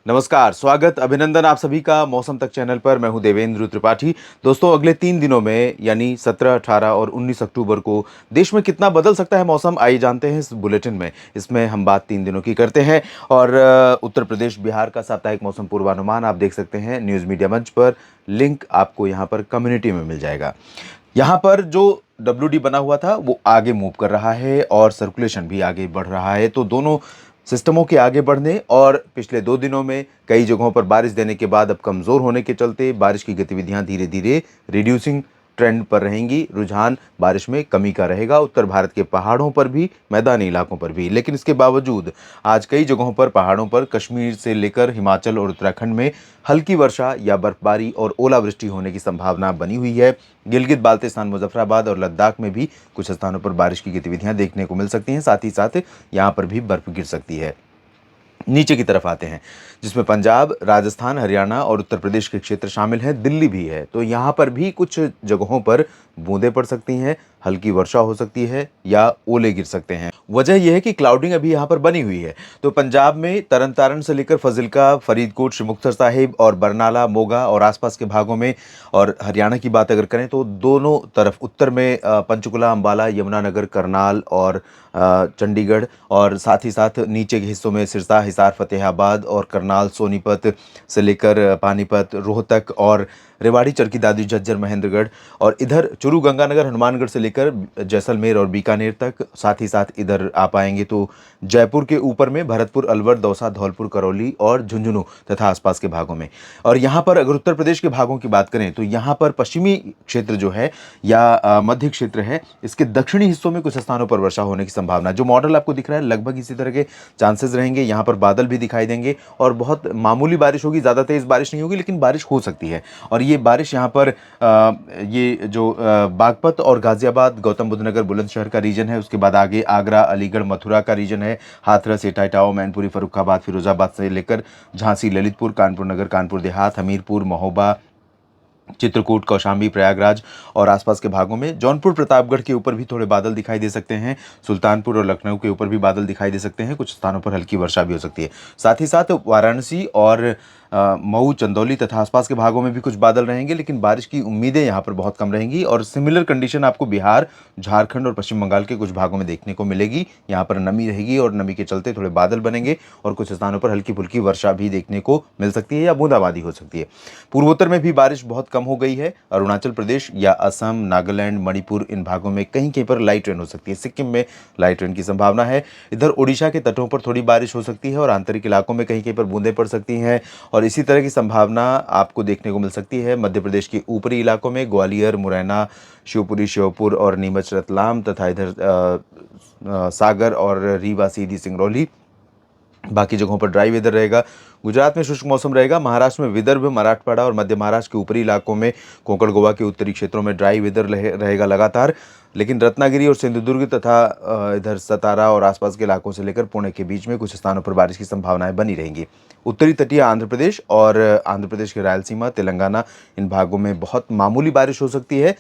नमस्कार, स्वागत, अभिनंदन आप सभी का मौसम तक चैनल पर। मैं हूं देवेंद्र त्रिपाठी। दोस्तों, अगले 3 दिनों में यानी 17, 18 और 19 अक्टूबर को देश में कितना बदल सकता है मौसम, आइए जानते हैं इस बुलेटिन में। इसमें हम बात 3 दिनों की करते हैं और उत्तर प्रदेश, बिहार का साप्ताहिक मौसम पूर्वानुमान आप देख सकते हैं न्यूज़ मीडिया मंच पर। लिंक आपको यहाँ पर कम्युनिटी में मिल जाएगा। यहाँ पर जो WD बना हुआ था वो आगे मूव कर रहा है और सर्कुलेशन भी आगे बढ़ रहा है, तो दोनों सिस्टमों के आगे बढ़ने और पिछले 2 दिनों में कई जगहों पर बारिश देने के बाद अब कमज़ोर होने के चलते बारिश की गतिविधियां धीरे धीरे रिड्यूसिंग ट्रेंड पर रहेंगी। रुझान बारिश में कमी का रहेगा, उत्तर भारत के पहाड़ों पर भी, मैदानी इलाकों पर भी। लेकिन इसके बावजूद आज कई जगहों पर पहाड़ों पर, कश्मीर से लेकर हिमाचल और उत्तराखंड में हल्की वर्षा या बर्फबारी और ओलावृष्टि होने की संभावना बनी हुई है। गिलगित बाल्टिस्तान, मुजफ्फराबाद और लद्दाख में भी कुछ स्थानों पर बारिश की गतिविधियां देखने को मिल सकती हैं। साथ ही साथ यहाँ पर भी बर्फ गिर सकती है। नीचे की तरफ आते हैं, जिसमें पंजाब, राजस्थान, हरियाणा और उत्तर प्रदेश के क्षेत्र शामिल हैं, दिल्ली भी है। तो यहाँ पर भी कुछ जगहों पर बूंदें पड़ सकती हैं, हल्की वर्षा हो सकती है या ओले गिर सकते हैं। वजह यह है कि क्लाउडिंग अभी यहाँ पर बनी हुई है। तो पंजाब में तरन तारण से लेकर फजिल्का, फरीदकोट, श्री मुक्तसर साहिब और बरनाला, मोगा और आसपास के भागों में, और हरियाणा की बात अगर करें तो दोनों तरफ उत्तर में पंचकुला, अंबाला, यमुनानगर, करनाल और चंडीगढ़, और साथ ही साथ नीचे के हिस्सों में सिरसा, हिसार, फतेहाबाद और करनाल, सोनीपत से लेकर पानीपत, रोहतक और रेवाड़ी, चरखी दादरी, झज्जर, महेंद्रगढ़, और इधर चूरू, गंगानगर, हनुमानगढ़ से लेकर जैसलमेर और बीकानेर तक। साथ ही साथ इधर आ पाएंगे तो जयपुर के ऊपर में भरतपुर, अलवर, दौसा, धौलपुर, करौली और झुंझुनू तथा आसपास के भागों में। और यहाँ पर अगर उत्तर प्रदेश के भागों की बात करें तो यहाँ पर पश्चिमी क्षेत्र जो है या मध्य क्षेत्र है, इसके दक्षिणी हिस्सों में कुछ स्थानों पर वर्षा होने की संभावना। जो मॉडल आपको दिख रहा है लगभग इसी तरह के चांसेस रहेंगे। यहाँ पर बादल भी दिखाई देंगे और बहुत मामूली बारिश होगी, ज़्यादा तेज़ बारिश नहीं होगी, लेकिन बारिश हो सकती है। और ये बारिश यहाँ पर ये जो बागपत और गाजियाबाद, गौतम बुद्ध नगर, बुलंदशहर का रीजन है, उसके बाद आगे आगरा, अलीगढ़, मथुरा का रीजन है, हाथरस, एटा, इटावा, मैनपुरी, फर्रुखाबाद, फिरोजाबाद से लेकर झांसी, ललितपुर, कानपुर नगर, कानपुर देहात, हमीरपुर, महोबा, चित्रकूट, कौशाम्बी, प्रयागराज और आसपास के भागों में। जौनपुर, प्रतापगढ़ के ऊपर भी थोड़े बादल दिखाई दे सकते हैं। सुल्तानपुर और लखनऊ के ऊपर भी बादल दिखाई दे सकते हैं। कुछ स्थानों पर हल्की वर्षा भी हो सकती है। साथ ही साथ वाराणसी और मऊ, चंदौली तथा आसपास के भागों में भी कुछ बादल रहेंगे, लेकिन बारिश की उम्मीदें यहाँ पर बहुत कम रहेंगी। और सिमिलर कंडीशन आपको बिहार, झारखंड और पश्चिम बंगाल के कुछ भागों में देखने को मिलेगी। यहाँ पर नमी रहेगी और नमी के चलते थोड़े बादल बनेंगे और कुछ स्थानों पर हल्की फुल्की वर्षा भी देखने को मिल सकती है या बूंदाबांदी हो सकती है। पूर्वोत्तर में भी बारिश बहुत कम हो गई है। अरुणाचल प्रदेश या असम, नागालैंड, मणिपुर, इन भागों में कहीं कहीं पर लाइट रेन हो सकती है। सिक्किम में लाइट रेन की संभावना है। इधर ओडिशा के तटों पर थोड़ी बारिश हो सकती है और आंतरिक इलाकों में कहीं कहीं पर बूंदें पड़ सकती हैं। और इसी तरह की संभावना आपको देखने को मिल सकती है मध्य प्रदेश के ऊपरी इलाकों में, ग्वालियर, मुरैना, शिवपुरी, श्योपुर और नीमच, रतलाम तथा इधर सागर और रीवा, सीधी, सिंगरौली। बाकी जगहों पर ड्राई वेदर रहेगा। गुजरात में शुष्क मौसम रहेगा। महाराष्ट्र में विदर्भ, मराठवाड़ा और मध्य महाराष्ट्र के ऊपरी इलाकों में, कोंकण, गोवा के उत्तरी क्षेत्रों में ड्राई वेदर रहेगा लगातार। लेकिन रत्नागिरी और सिंधुदुर्ग तथा इधर सतारा और आसपास के इलाकों से लेकर पुणे के बीच में कुछ स्थानों पर बारिश की संभावनाएं बनी रहेंगी। उत्तरी तटीय आंध्र प्रदेश और आंध्र प्रदेश के रायलसीमा, तेलंगाना, इन भागों में बहुत मामूली बारिश हो सकती है।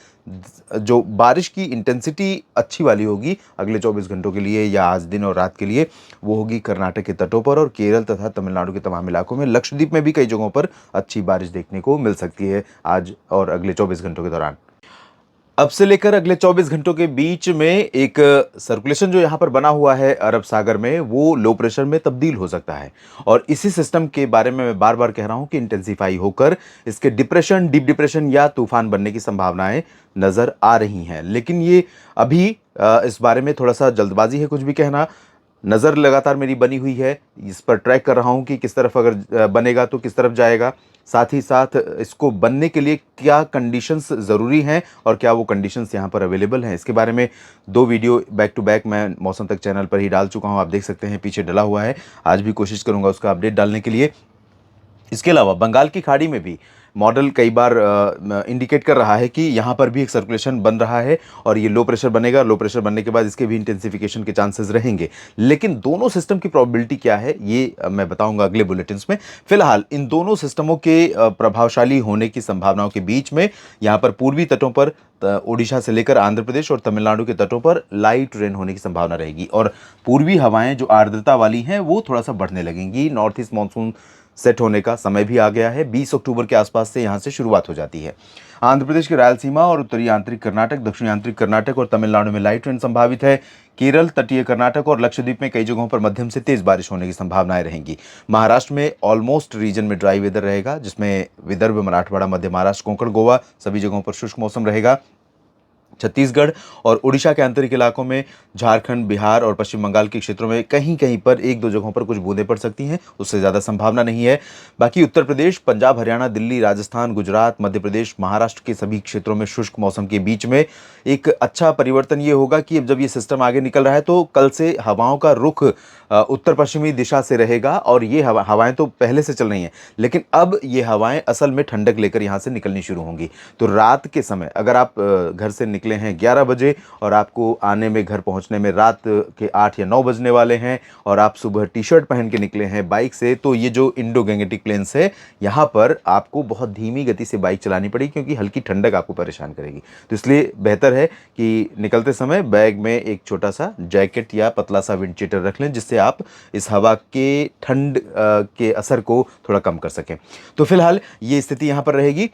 जो बारिश की इंटेंसिटी अच्छी वाली होगी अगले 24 घंटों के लिए या आज दिन और रात के लिए, वो होगी कर्नाटक के तटों पर और केरल तथा तमिलनाडु के तमाम इलाकों में। लक्षद्वीप में भी कई जगहों पर अच्छी बारिश देखने को मिल सकती है आज और अगले 24 घंटों के दौरान। अब से लेकर अगले 24 घंटों के बीच में एक सर्कुलेशन जो यहाँ पर बना हुआ है अरब सागर में, वो लो प्रेशर में तब्दील हो सकता है। और इसी सिस्टम के बारे में मैं बार बार कह रहा हूँ कि इंटेंसिफाई होकर इसके डिप्रेशन, डीप डिप्रेशन या तूफान बनने की संभावनाएं नजर आ रही हैं। लेकिन ये अभी इस बारे में थोड़ा सा जल्दबाजी है कुछ भी कहना। नज़र लगातार मेरी बनी हुई है, इस पर ट्रैक कर रहा हूँ कि किस तरफ अगर बनेगा तो किस तरफ जाएगा। साथ ही साथ इसको बनने के लिए क्या कंडीशंस ज़रूरी हैं और क्या वो कंडीशंस यहाँ पर अवेलेबल हैं, इसके बारे में 2 वीडियो बैक टू बैक मैं मौसम तक चैनल पर ही डाल चुका हूँ। आप देख सकते हैं पीछे डला हुआ है। आज भी कोशिश करूँगा उसका अपडेट डालने के लिए। इसके अलावा बंगाल की खाड़ी में भी मॉडल कई बार इंडिकेट कर रहा है कि यहाँ पर भी एक सर्कुलेशन बन रहा है और ये लो प्रेशर बनेगा। लो प्रेशर बनने के बाद इसके भी इंटेंसिफिकेशन के चांसेस रहेंगे। लेकिन दोनों सिस्टम की प्रोबेबिलिटी क्या है ये मैं बताऊंगा अगले बुलेटिन्स में। फिलहाल इन दोनों सिस्टमों के प्रभावशाली होने की संभावनाओं के बीच में यहाँ पर पूर्वी तटों पर ओडिशा से लेकर आंध्र प्रदेश और तमिलनाडु के तटों पर लाइट रेन होने की संभावना रहेगी और पूर्वी हवाएं जो आर्द्रता वाली हैं वो थोड़ा सा बढ़ने लगेंगी। नॉर्थ ईस्ट मानसून सेट होने का समय भी आ गया है। 20 अक्टूबर के आसपास से यहाँ से शुरुआत हो जाती है। आंध्र प्रदेश की रायलसीमा और उत्तरी आंतरिक कर्नाटक, दक्षिणी आंतरिक कर्नाटक और तमिलनाडु में लाइट रेन संभावित है। केरल, तटीय कर्नाटक और लक्षद्वीप में कई जगहों पर मध्यम से तेज बारिश होने की संभावनाएं रहेंगी। महाराष्ट्र में ऑलमोस्ट रीजन में ड्राई वेदर रहेगा, जिसमें विदर्भ, मराठवाड़ा, मध्य महाराष्ट्र, कोंकण, गोवा सभी जगहों पर शुष्क मौसम रहेगा। छत्तीसगढ़ और उड़ीसा के आंतरिक इलाकों में, झारखंड, बिहार और पश्चिम बंगाल के क्षेत्रों में कहीं कहीं पर एक दो जगहों पर कुछ बूंदें पड़ सकती हैं, उससे ज़्यादा संभावना नहीं है। बाकी उत्तर प्रदेश, पंजाब, हरियाणा, दिल्ली, राजस्थान, गुजरात, मध्य प्रदेश, महाराष्ट्र के सभी क्षेत्रों में शुष्क मौसम के बीच में एक अच्छा परिवर्तन ये होगा कि अब जब ये सिस्टम आगे निकल रहा है तो कल से हवाओं का रुख उत्तर पश्चिमी दिशा से रहेगा। और ये हवाएं तो पहले से चल रही हैं, लेकिन अब ये हवाएं असल में ठंडक लेकर यहाँ से निकलनी शुरू होंगी। तो रात के समय अगर आप घर से निकले हैं 11 बजे और आपको आने में, घर पहुँचने में रात के 8 या 9 बजने वाले हैं और आप सुबह टी शर्ट पहन के निकले हैं बाइक से, तो ये जो इंडो गैंगेटिक प्लेन्स है यहाँ पर आपको बहुत धीमी गति से बाइक चलानी पड़ेगी, क्योंकि हल्की ठंडक आपको परेशान करेगी। तो इसलिए बेहतर है कि निकलते समय बैग में एक छोटा सा जैकेट या पतला सा विंड शीटर रख लें, जिससे आप इस हवा के ठंड के असर को थोड़ा कम कर सकें। तो फिलहाल ये स्थिति यहाँ पर रहेगी।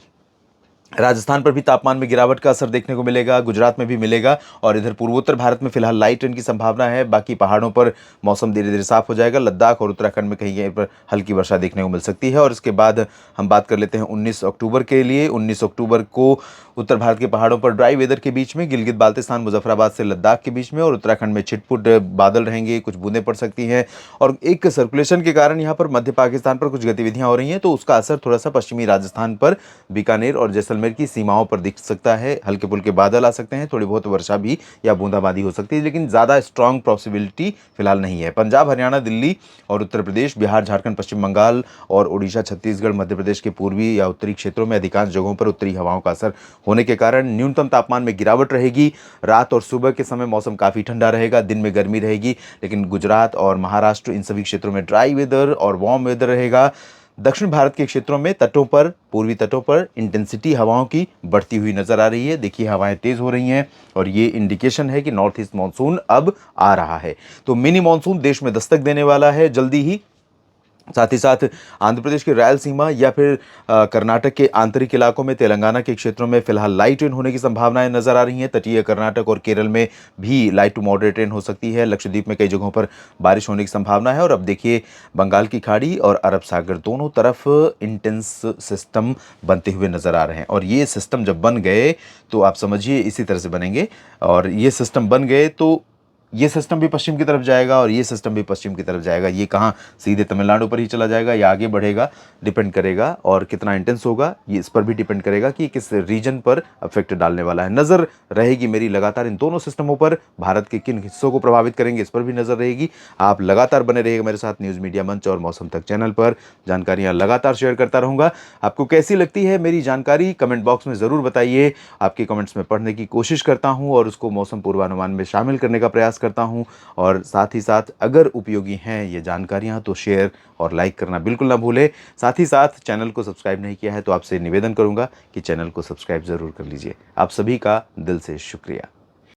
राजस्थान पर भी तापमान में गिरावट का असर देखने को मिलेगा, गुजरात में भी मिलेगा और इधर पूर्वोत्तर भारत में फिलहाल लाइट रेन की संभावना है। बाकी पहाड़ों पर मौसम धीरे धीरे साफ हो जाएगा। लद्दाख और उत्तराखंड में कहीं कहीं पर हल्की वर्षा देखने को मिल सकती है। और इसके बाद हम बात कर लेते हैं 19 अक्टूबर के लिए। 19 अक्टूबर को उत्तर भारत के पहाड़ों पर ड्राई वेदर के बीच में, गिलगित बाल्टिस्तान, मुजफ्फराबाद से लद्दाख के बीच में और उत्तराखंड में छिटपुट बादल रहेंगे, कुछ बूंदें पड़ सकती हैं। और एक सर्कुलेशन के कारण यहाँ पर मध्य पाकिस्तान पर कुछ गतिविधियाँ हो रही हैं, तो उसका असर थोड़ा सा पश्चिमी राजस्थान पर, बीकानेर और जैसलमेर की सीमाओं पर दिख सकता है। हल्के फुल्के बादल आ सकते हैं, थोड़ी बहुत वर्षा भी या बूंदाबांदी हो सकती है, लेकिन ज़्यादा स्ट्रॉन्ग पॉसिबिलिटी फिलहाल नहीं है। पंजाब, हरियाणा, दिल्ली और उत्तर प्रदेश, बिहार, झारखंड, पश्चिम बंगाल और उड़ीसा, छत्तीसगढ़, मध्य प्रदेश के पूर्वी या उत्तरी क्षेत्रों में अधिकांश जगहों पर उत्तरी हवाओं का असर होने के कारण न्यूनतम तापमान में गिरावट रहेगी। रात और सुबह के समय मौसम काफ़ी ठंडा रहेगा, दिन में गर्मी रहेगी, लेकिन गुजरात और महाराष्ट्र, इन सभी क्षेत्रों में ड्राई वेदर और वार्म वेदर रहेगा। दक्षिण भारत के क्षेत्रों में तटों पर, पूर्वी तटों पर इंटेंसिटी हवाओं की बढ़ती हुई नजर आ रही है। देखिए हवाएं तेज हो रही हैं और ये इंडिकेशन है कि नॉर्थ ईस्ट मानसून अब आ रहा है। तो मिनी मानसून देश में दस्तक देने वाला है जल्दी ही। साथ ही साथ आंध्र प्रदेश की रायलसीमा या फिर कर्नाटक के आंतरिक इलाकों में, तेलंगाना के क्षेत्रों में फिलहाल लाइट रेन होने की संभावनाएं नजर आ रही हैं। तटीय कर्नाटक और केरल में भी लाइट टू मॉडरेट रेन हो सकती है। लक्षद्वीप में कई जगहों पर बारिश होने की संभावना है। और अब देखिए बंगाल की खाड़ी और अरब सागर दोनों तरफ इंटेंस सिस्टम बनते हुए नजर आ रहे हैं। और ये सिस्टम जब बन गए तो आप समझिए इसी तरह से बनेंगे। और ये सिस्टम बन गए तो ये सिस्टम भी पश्चिम की तरफ जाएगा और ये सिस्टम भी पश्चिम की तरफ जाएगा। ये कहाँ सीधे तमिलनाडु पर ही चला जाएगा या आगे बढ़ेगा, डिपेंड करेगा। और कितना इंटेंस होगा ये इस पर भी डिपेंड करेगा कि किस रीजन पर अफेक्ट डालने वाला है। नज़र रहेगी मेरी लगातार इन दोनों सिस्टमों पर। भारत के किन हिस्सों को प्रभावित करेंगे इस पर भी नज़र रहेगी। आप लगातार बने रहिएगा मेरे साथ न्यूज़ मीडिया मंच और मौसम तक चैनल पर। जानकारियाँ लगातार शेयर करता रहूँगा। आपको कैसी लगती है मेरी जानकारी कमेंट बॉक्स में ज़रूर बताइए। आपके कमेंट्स में पढ़ने की कोशिश करता हूँ और उसको मौसम पूर्वानुमान में शामिल करने का प्रयास करता हूं। और साथ ही साथ अगर उपयोगी हैं ये जानकारियां तो शेयर और लाइक करना बिल्कुल ना भूलें। साथ ही साथ चैनल को सब्सक्राइब नहीं किया है तो आपसे निवेदन करूंगा कि चैनल को सब्सक्राइब ज़रूर कर लीजिए। आप सभी का दिल से शुक्रिया।